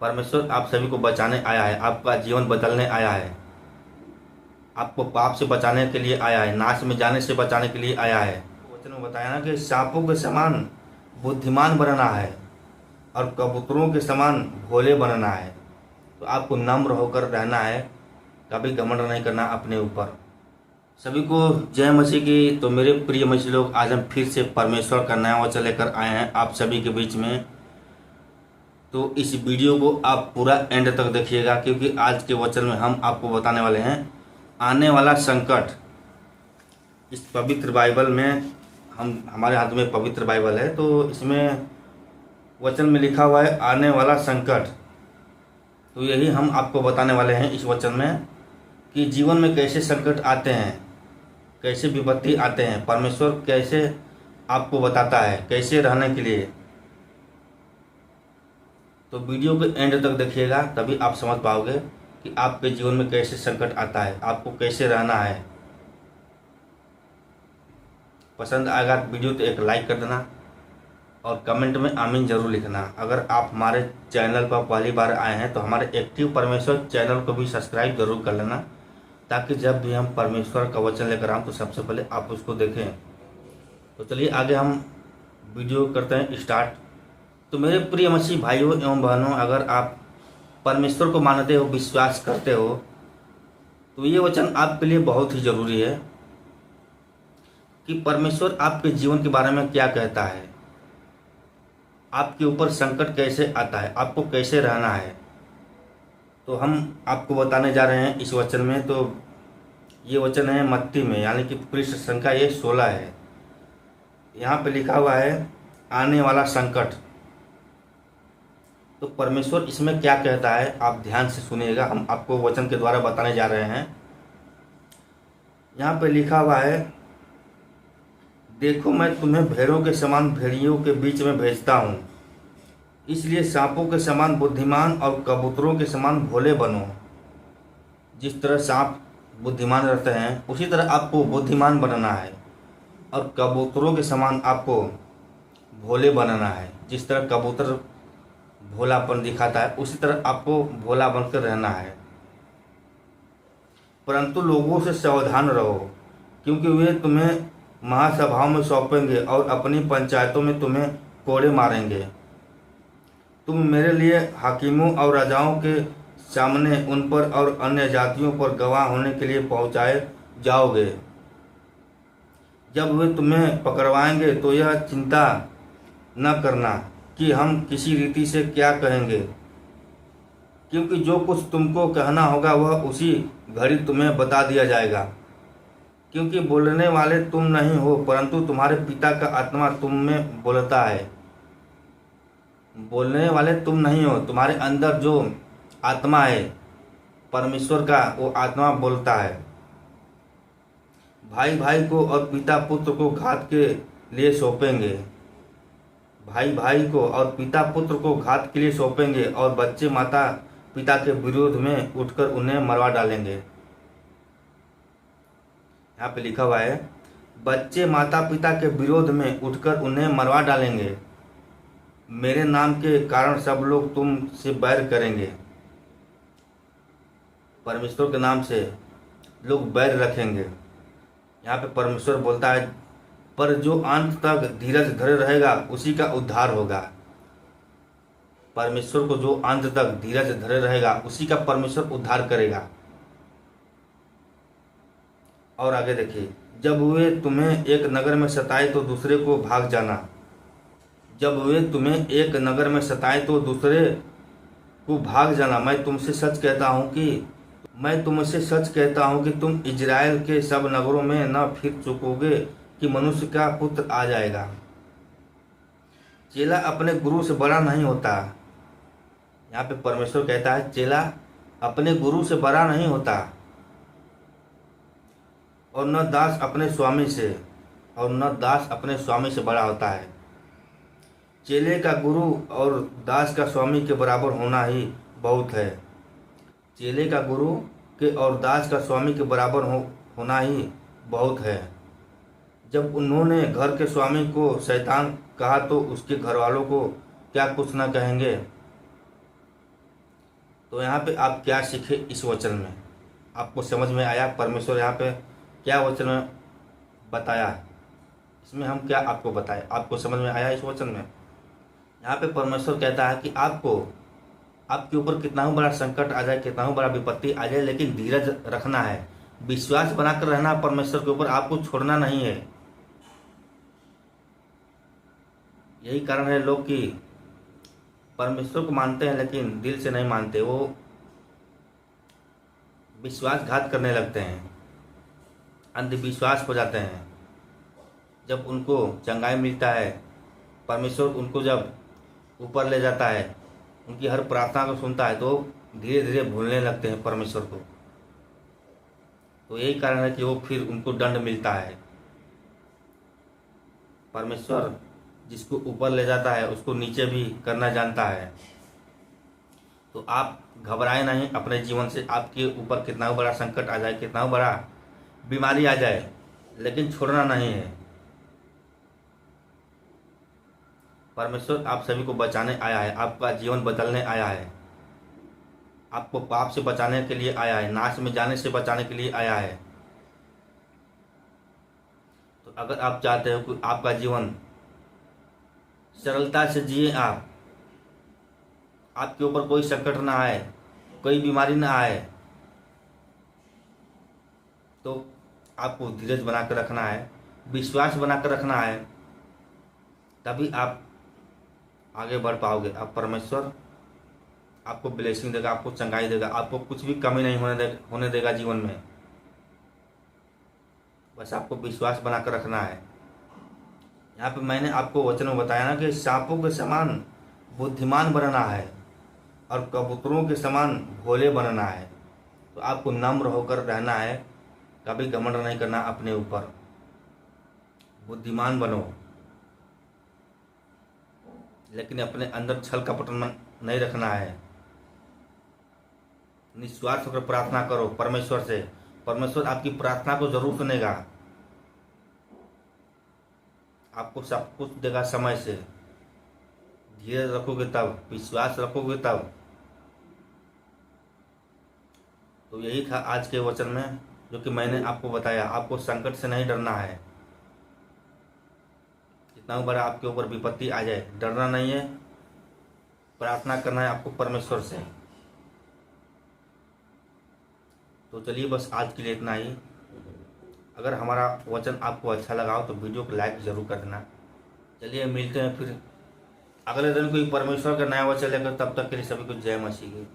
परमेश्वर आप सभी को बचाने आया है, आपका जीवन बदलने आया है, आपको पाप से बचाने के लिए आया है, नाश में जाने से बचाने के लिए आया है। वचन में बताया ना कि सांपों के समान बुद्धिमान बनना है और कबूतरों के समान भोले बनना है। तो आपको नम्र होकर रहना है, कभी घमंड नहीं करना अपने ऊपर। सभी को जय मसीह की। तो मेरे प्रिय मसीह लोग, आज हम फिर से परमेश्वर का नया वचन लेकर आए हैं आप सभी के बीच में। तो इस वीडियो को आप पूरा एंड तक देखिएगा, क्योंकि आज के वचन में हम आपको बताने वाले हैं आने वाला संकट। इस पवित्र बाइबल में हमारे हाथ में पवित्र बाइबल है, तो इसमें वचन में लिखा हुआ है आने वाला संकट। तो यही हम आपको बताने वाले हैं इस वचन में कि जीवन में कैसे संकट आते हैं, कैसे विपत्ति आते हैं, परमेश्वर कैसे आपको बताता है कैसे रहने के लिए। तो वीडियो के एंड तक देखिएगा, तभी आप समझ पाओगे कि आपके जीवन में कैसे संकट आता है, आपको कैसे रहना है। पसंद आएगा वीडियो तो एक लाइक कर देना और कमेंट में आमीन जरूर लिखना। अगर आप हमारे चैनल पर पहली बार आए हैं तो हमारे एक्टिव परमेश्वर चैनल को भी सब्सक्राइब जरूर कर लेना, ताकि जब भी हम परमेश्वर का वचन लेकर आएँ तो सबसे पहले आप उसको देखें। तो चलिए आगे हम वीडियो करते हैं स्टार्ट। तो मेरे प्रिय मसीह भाइयों एवं बहनों, अगर आप परमेश्वर को मानते हो, विश्वास करते हो, तो ये वचन आपके लिए बहुत ही ज़रूरी है कि परमेश्वर आपके जीवन के बारे में क्या कहता है, आपके ऊपर संकट कैसे आता है, आपको कैसे रहना है। तो हम आपको बताने जा रहे हैं इस वचन में। तो ये वचन है मत्ती में, यानी कि पृष्ठ संख्या ये 16 है। यहाँ पे लिखा हुआ है आने वाला संकट। तो परमेश्वर इसमें क्या कहता है आप ध्यान से सुनिएगा, हम आपको वचन के द्वारा बताने जा रहे हैं। यहाँ पे लिखा हुआ है, देखो मैं तुम्हें भेड़ों के समान भेड़ियों के बीच में भेजता हूँ, इसलिए सांपों के समान बुद्धिमान और कबूतरों के समान भोले बनो। जिस तरह सांप बुद्धिमान रहते हैं, उसी तरह आपको बुद्धिमान बनना है और कबूतरों के समान आपको भोले बनना है। जिस तरह कबूतर भोलापन दिखाता है, उसी तरह आपको भोला बनकर रहना है। परंतु लोगों से सावधान रहो, क्योंकि वे तुम्हें महासभाओं में सौंपेंगे और अपनी पंचायतों में तुम्हें कोड़े मारेंगे। तुम मेरे लिए हाकिमों और राजाओं के सामने उन पर और अन्य जातियों पर गवाह होने के लिए पहुंचाए जाओगे। जब वे तुम्हें पकड़वाएंगे तो यह चिंता न करना कि हम किसी रीति से क्या कहेंगे, क्योंकि जो कुछ तुमको कहना होगा वह उसी घड़ी तुम्हें बता दिया जाएगा। क्योंकि बोलने वाले तुम नहीं हो, परंतु तुम्हारे पिता का आत्मा तुम में बोलता है। बोलने वाले तुम नहीं हो, तुम्हारे अंदर जो आत्मा है परमेश्वर का, वो आत्मा बोलता है। भाई भाई को और पिता पुत्र को घात के लिए सौंपेंगे। भाई भाई को और पिता पुत्र को घात के लिए सौंपेंगे और बच्चे माता पिता के विरोध में उठकर उन्हें मरवा डालेंगे। यहाँ पे लिखा हुआ है, बच्चे माता पिता के विरोध में उठकर उन्हें मरवा डालेंगे। मेरे नाम के कारण सब लोग तुमसे बैर करेंगे। परमेश्वर के नाम से लोग बैर रखेंगे। यहाँ पे परमेश्वर बोलता है, पर जो अंत तक धीरज धरे रहेगा उसी का उद्धार होगा। परमेश्वर को जो अंत तक धीरज धरे रहेगा उसी का परमेश्वर उद्धार करेगा। और आगे देखिए, जब वे तुम्हें एक नगर में सताए तो दूसरे को भाग जाना। जब वे तुम्हें एक नगर में सताए तो दूसरे को भाग जाना। मैं तुमसे सच कहता हूँ कि तुम इजराइल के सब नगरों में न फिर चुकोगे कि मनुष्य का पुत्र आ जाएगा। चेला अपने गुरु से बड़ा नहीं होता। यहाँ पे परमेश्वर कहता है, चेला अपने गुरु से बड़ा नहीं होता, और न दास अपने स्वामी से बड़ा होता है। चेले का गुरु और दास का स्वामी के बराबर होना ही बहुत है। चेले का गुरु के और दास का स्वामी के बराबर होना ही बहुत है। जब उन्होंने घर के स्वामी को शैतान कहा तो उसके घर वालों को क्या कुछ न कहेंगे। तो यहाँ पे आप क्या सीखे इस वचन में? आपको समझ में आया परमेश्वर यहाँ पे क्या वचन में बताया? इसमें हम क्या आपको बताए? आपको समझ में आया इस वचन में? यहाँ पे परमेश्वर कहता है कि आपको आपके ऊपर कितना बड़ा संकट आ जाए, कितना बड़ा विपत्ति आ जाए, लेकिन धीरज रखना है, विश्वास बनाकर रहना परमेश्वर के ऊपर, आपको छोड़ना नहीं है। यही कारण है लोग कि परमेश्वर को मानते हैं लेकिन दिल से नहीं मानते, वो विश्वासघात करने लगते हैं, अंधविश्वास हो जाते हैं। जब उनको चंगाई मिलता है, परमेश्वर उनको जब ऊपर ले जाता है, उनकी हर प्रार्थना को सुनता है, तो धीरे धीरे भूलने लगते हैं परमेश्वर को। तो यही कारण है कि वो फिर उनको दंड मिलता है। परमेश्वर जिसको ऊपर ले जाता है उसको नीचे भी करना जानता है। तो आप घबराए नहीं अपने जीवन से। आपके ऊपर कितना बड़ा संकट आ जाए, कितना बड़ा बीमारी आ जाए, लेकिन छोड़ना नहीं है। परमेश्वर आप सभी को बचाने आया है, आपका जीवन बदलने आया है, आपको पाप से बचाने के लिए आया है, नाश में जाने से बचाने के लिए आया है। तो अगर आप चाहते हो कि आपका जीवन सरलता से जिए, आपके ऊपर कोई संकट ना आए, कोई बीमारी ना आए, तो आपको धीरज बनाकर रखना है, विश्वास बनाकर रखना है, तभी आप आगे बढ़ पाओगे। आप परमेश्वर आपको ब्लेसिंग देगा, आपको चंगाई देगा, आपको कुछ भी कमी नहीं होने देगा जीवन में। बस आपको विश्वास बनाकर रखना है। यहाँ पे मैंने आपको वचन में बताया ना कि सांपों के समान बुद्धिमान बनना है और कबूतरों के समान भोले बनना है। तो आपको नम्र होकर रहना है, कभी घमंड नहीं करना अपने ऊपर, बुद्धिमान बनो, लेकिन अपने अंदर छल कपट नहीं रखना है। निस्वार्थ होकर प्रार्थना करो परमेश्वर से, परमेश्वर आपकी प्रार्थना को जरूर सुनेगा, आपको सब कुछ देगा समय से। धीरज रखोगे तब, विश्वास रखोगे तब। तो यही था आज के वचन में जो कि मैंने आपको बताया। आपको संकट से नहीं डरना है, कितना बड़ा आपके ऊपर विपत्ति आ जाए, डरना नहीं है, प्रार्थना करना है आपको परमेश्वर से। तो चलिए बस आज के लिए इतना ही। अगर हमारा वचन आपको अच्छा लगा हो तो वीडियो को लाइक जरूर कर देना। चलिए मिलते हैं फिर अगले दिन कोई परमेश्वर का नया वचन लेकर, तब तक के लिए सभी को जय मसीह की।